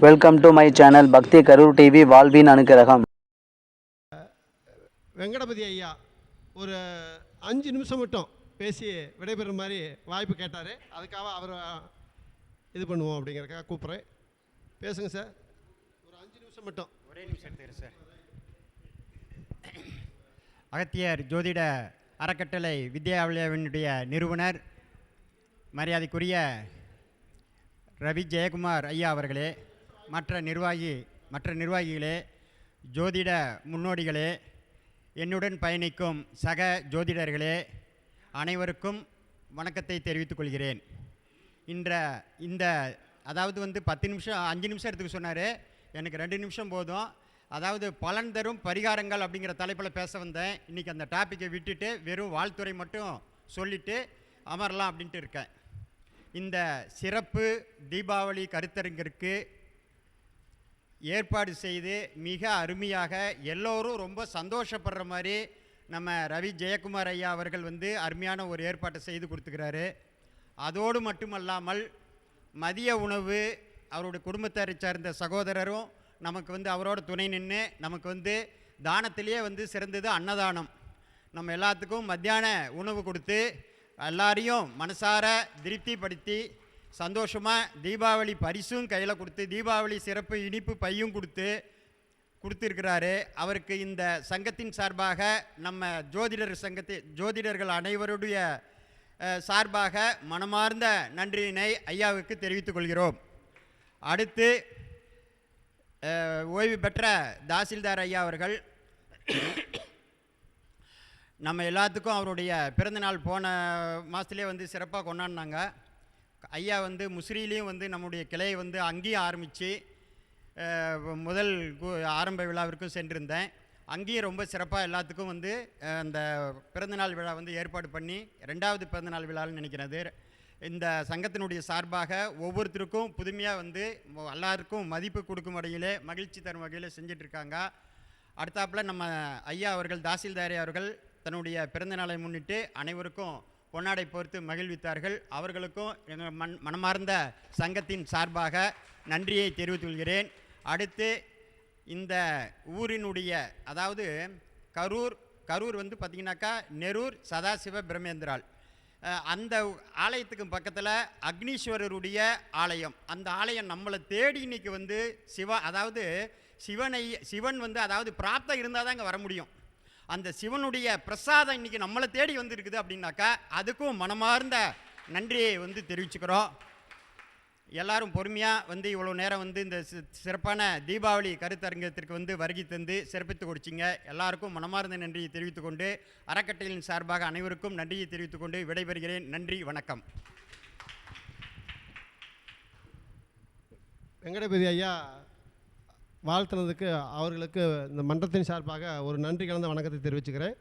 Welcome to my channel பக்தி Karur TV வாழ்வின் அனுக்கிரகம். வெங்கடபதி ஐயா ஒரு 5 நிமிஷம் மட்டும் பேசி விடைபெறும் மாதிரி வாய்ப்பு கேட்டார். அதுக்காக அவர் இது பண்ணுவோம் அப்படிங்கிறக்காக கூப்பிட்றேன். பேசுங்க சார், ஒரு 5 நிமிஷம் மட்டும். ஒரே நிமிஷம் எடுத்துக்கிறேன் சார். அகத்தியர் ஜோதிட அறக்கட்டளை வித்யாலயாவினுடைய நிறுவனர் மரியாதைக்குரிய ரவி ஜெயக்குமார் ஐயா அவர்களே, மற்ற நிர்வாகிகளே, ஜோதிட முன்னோடிகளே, என்னுடன் பயணிக்கும் சக ஜோதிடர்களே, அனைவருக்கும் வணக்கத்தை தெரிவித்துக் கொள்கிறேன். இந்த அதாவது 10 நிமிஷம் 5 நிமிஷம் எடுத்துக்க சொன்னார். எனக்கு 2 நிமிஷம் போதும். அதாவது பலன் தரும் பரிகாரங்கள் அப்படிங்கிற தலைப்பில் பேச வந்தேன். இன்றைக்கி அந்த டாப்பிக்கை விட்டுட்டு வெறும் வாழ்த்துறை மட்டும் சொல்லிவிட்டு அமரலாம் அப்படின்ட்டு இருக்கேன். இந்த சிறப்பு தீபாவளி கருத்தரங்கிற்கு ஏற்பாடு செய்து மிக அருமையாக எல்லோரும் ரொம்ப சந்தோஷப்படுற மாதிரி நம்ம ரவி ஜெயக்குமார் ஐயா அவர்கள் அருமையான ஒரு ஏற்பாட்டை செய்து கொடுத்துக்கிறாரு. அதோடு மட்டுமல்லாமல் மதிய உணவு அவருடைய குடும்பத்தாரை சார்ந்த சகோதரரும் நமக்கு அவரோட துணை நின்று நமக்கு தானத்திலேயே சிறந்தது அன்னதானம். நம்ம எல்லாத்துக்கும் மத்தியான உணவு கொடுத்து எல்லாரையும் மனசார திருப்திப்படுத்தி சந்தோஷமாக தீபாவளி பரிசும் கையில் கொடுத்து தீபாவளி சிறப்பு இனிப்பு பையும் கொடுத்துருக்கிறாரு. அவருக்கு இந்த சங்கத்தின் சார்பாக நம்ம ஜோதிடர்கள் அனைவருடைய சார்பாக மனமார்ந்த நன்றியினை ஐயாவுக்கு தெரிவித்துக் கொள்கிறோம். அடுத்து ஓய்வு பெற்ற தாசில்தார் ஐயா அவர்கள் நம்ம எல்லாத்துக்கும் அவருடைய பிறந்தநாள் போன மாதத்துலேயே சிறப்பாக கொண்டாடினாங்க. ஐயா முசிறியிலையும் நம்முடைய கிளையை அங்கேயும் ஆரம்பித்து முதல் ஆரம்ப விழாவிற்கும் சென்றிருந்தேன். அங்கேயும் ரொம்ப சிறப்பாக எல்லாத்துக்கும் அந்த பிறந்தநாள் விழா ஏற்பாடு பண்ணி 2வது பிறந்தநாள் விழான்னு நினைக்கிறது. இந்த சங்கத்தினுடைய சார்பாக ஒவ்வொருத்தருக்கும் புதுமையாக எல்லாருக்கும் மதிப்பு கொடுக்கும் வகையிலே மகிழ்ச்சி தரும் வகையில் செஞ்சிட்ருக்காங்க. அடுத்தாப்பில் நம்ம ஐயா அவர்கள் தாசில்தாரி அவர்கள் தன்னுடைய பிறந்தநாளை முன்னிட்டு அனைவருக்கும் பொன்னாடை போர்த்து மகிழ்வித்தார்கள். அவர்களுக்கும் எங்கள் மனமார்ந்த சங்கத்தின் சார்பாக நன்றியை தெரிவித்துக் கொள்கிறேன். அடுத்து இந்த ஊரினுடைய அதாவது கரூர் பார்த்திங்கனாக்கா நெரூர் சதாசிவ பிரம்மேந்திரால் அந்த ஆலயத்துக்கு பக்கத்தில் அக்னீஸ்வரருடைய ஆலயம். அந்த ஆலயம் நம்மளை தேடி இன்னைக்கு சிவன் அதாவது பிராப்தம் இருந்தால் தான் இங்கே வர முடியும். அந்த சிவனுடைய பிரசாதம் இன்றைக்கி நம்மளை தேடி இருக்குது அப்படின்னாக்கா அதுக்கும் மனமார்ந்த நன்றியை தெரிவிச்சுக்கிறோம். எல்லாரும் பொறுமையாக இவ்வளோ நேரம் இந்த சிறப்பான தீபாவளி கருத்தரங்கத்திற்கு வருகை தந்து சிறப்பித்து கொடுச்சிங்க. எல்லாருக்கும் மனமார்ந்த நன்றியை தெரிவித்துக்கொண்டு அறக்கட்டளையின் சார்பாக அனைவருக்கும் நன்றியை தெரிவித்துக்கொண்டு விடைபெறுகிறேன். நன்றி, வணக்கம். வெங்கடபதி ஐயா வாழ்த்துனதுக்கு அவர்களுக்கு இந்த மன்றத்தின் சார்பாக ஒரு நன்றி கலந்த வணக்கத்தை தெரிவிச்சுக்கிறேன்.